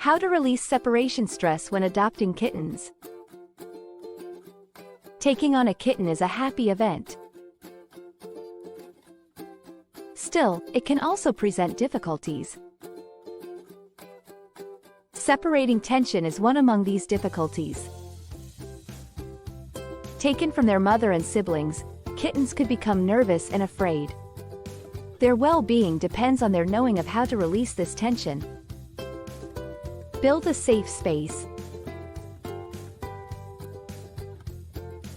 How to release separation stress when adopting kittens. Taking on a kitten is a happy event. Still, it can also present difficulties. Separating tension is one among these difficulties. Taken from their mother and siblings, kittens could become nervous and afraid. Their well-being depends on their knowing of how to release this tension. Build a safe space.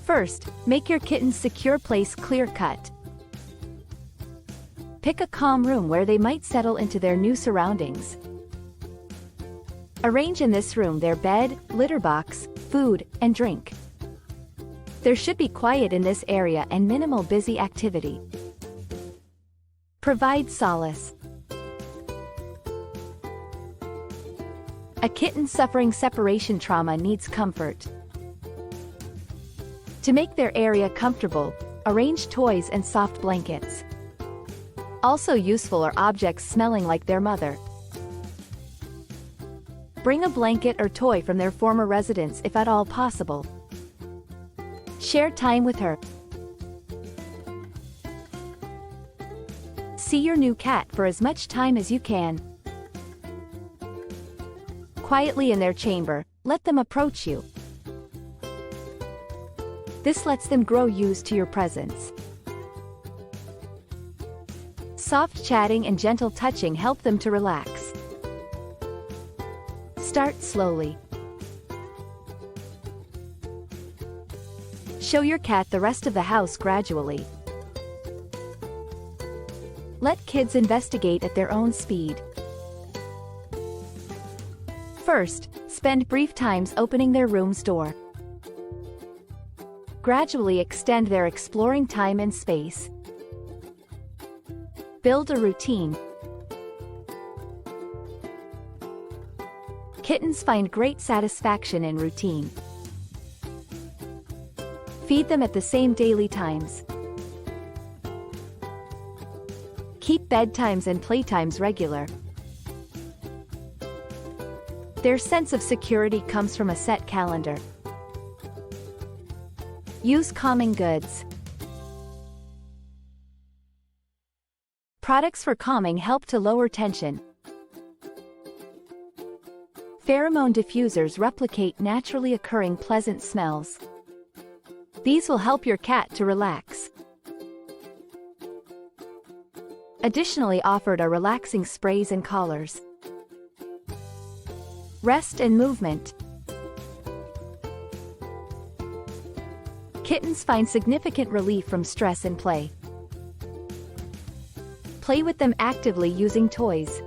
First, make your kitten's secure place clear-cut. Pick a calm room where they might settle into their new surroundings. Arrange in this room their bed, litter box, food, and drink. There should be quiet in this area and minimal busy activity. Provide solace. A kitten suffering separation trauma needs comfort. To make their area comfortable, arrange toys and soft blankets. Also useful are objects smelling like their mother. Bring a blanket or toy from their former residence if at all possible. Share time with her. See your new cat for as much time as you can. Quietly in their chamber, let them approach you. This lets them grow used to your presence. Soft chatting and gentle touching help them to relax. Start slowly. Show your cat the rest of the house gradually. Let kids investigate at their own speed. First, spend brief times opening their room's door. Gradually extend their exploring time and space. Build a routine. Kittens find great satisfaction in routine. Feed them at the same daily times. Keep bedtimes and playtimes regular. Their sense of security comes from a set calendar. Use calming goods. Products for calming help to lower tension. Pheromone diffusers replicate naturally occurring pleasant smells. These will help your cat to relax. Additionally offered are relaxing sprays and collars. Rest and movement. Kittens find significant relief from stress and play. Play with them actively using toys.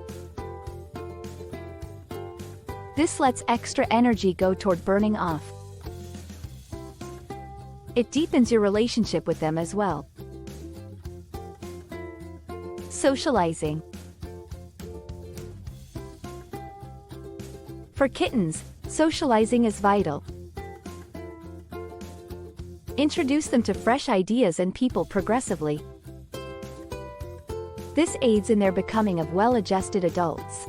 This lets extra energy go toward burning off. It deepens your relationship with them as well. Socializing. For kittens, socializing is vital. Introduce them to fresh ideas and people progressively. This aids in their becoming of well-adjusted adults.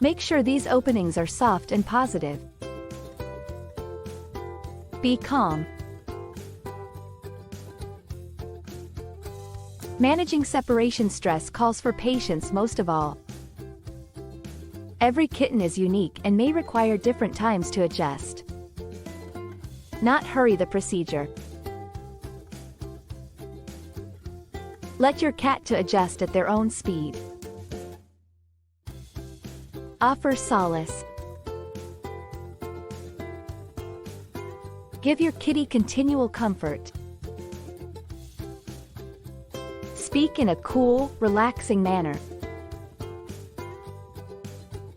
Make sure these openings are soft and positive. Be calm. Managing separation stress calls for patience most of all. Every kitten is unique and may require different times to adjust. Not hurry the procedure. Let your cat to adjust at their own speed. Offer solace. Give your kitty continual comfort. Speak in a cool, relaxing manner.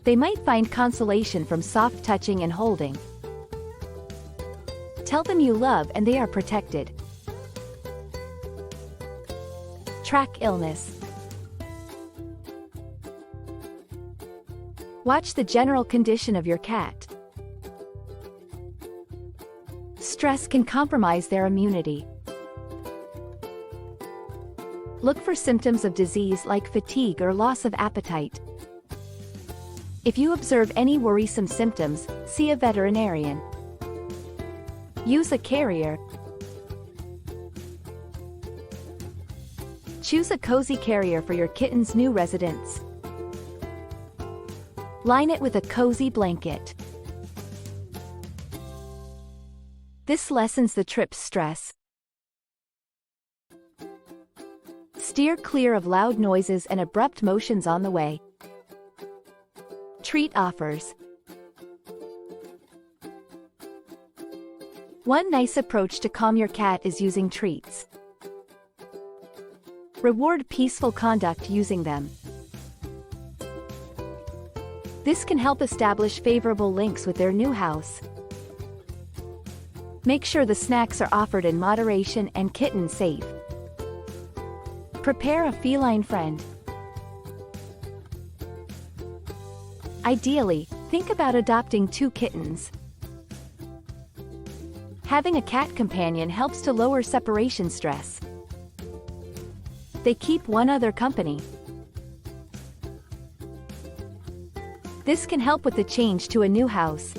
They might find consolation from soft touching and holding. Tell them you love and they are protected. Track illness. Watch the general condition of your cat. Stress can compromise their immunity. Look for symptoms of disease like fatigue or loss of appetite. If you observe any worrisome symptoms, see a veterinarian. Use a carrier. Choose a cozy carrier for your kitten's new residence. Line it with a cozy blanket. This lessens the trip's stress. Steer clear of loud noises and abrupt motions on the way. Treat offers. One nice approach to calm your cat is using treats. Reward peaceful conduct using them. This can help establish favorable links with their new house. Make sure the snacks are offered in moderation and kitten safe. Prepare a feline friend. Ideally, think about adopting 2 kittens. Having a cat companion helps to lower separation stress. They keep one other company. This can help with the change to a new house.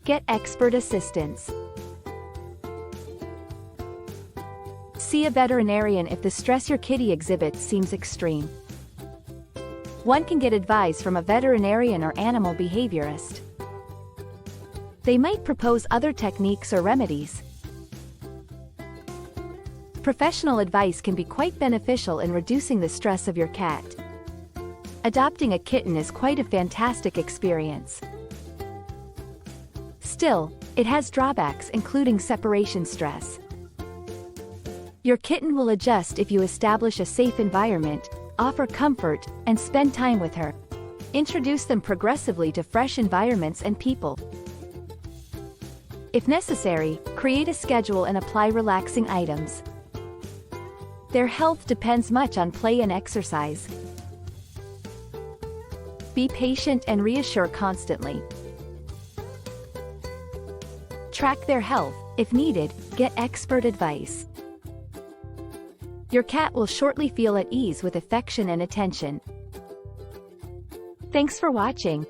Get expert assistance. See a veterinarian if the stress your kitty exhibits seems extreme. One can get advice from a veterinarian or animal behaviorist. They might propose other techniques or remedies. Professional advice can be quite beneficial in reducing the stress of your cat. Adopting a kitten is quite a fantastic experience. Still, it has drawbacks including separation stress. Your kitten will adjust if you establish a safe environment, offer comfort, and spend time with her. Introduce them progressively to fresh environments and people. If necessary, create a schedule and apply relaxing items. Their health depends much on play and exercise. Be patient and reassure constantly. Track their health. If needed, get expert advice. Your cat will shortly feel at ease with affection and attention. Thanks for watching.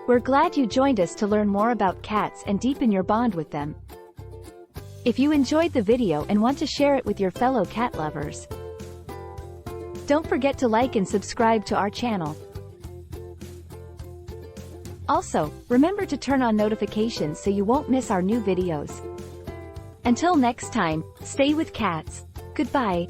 We're glad you joined us to learn more about cats and deepen your bond with them. If you enjoyed the video and want to share it with your fellow cat lovers, don't forget to like and subscribe to our channel. Also, remember to turn on notifications so you won't miss our new videos. Until next time, stay with cats. Goodbye.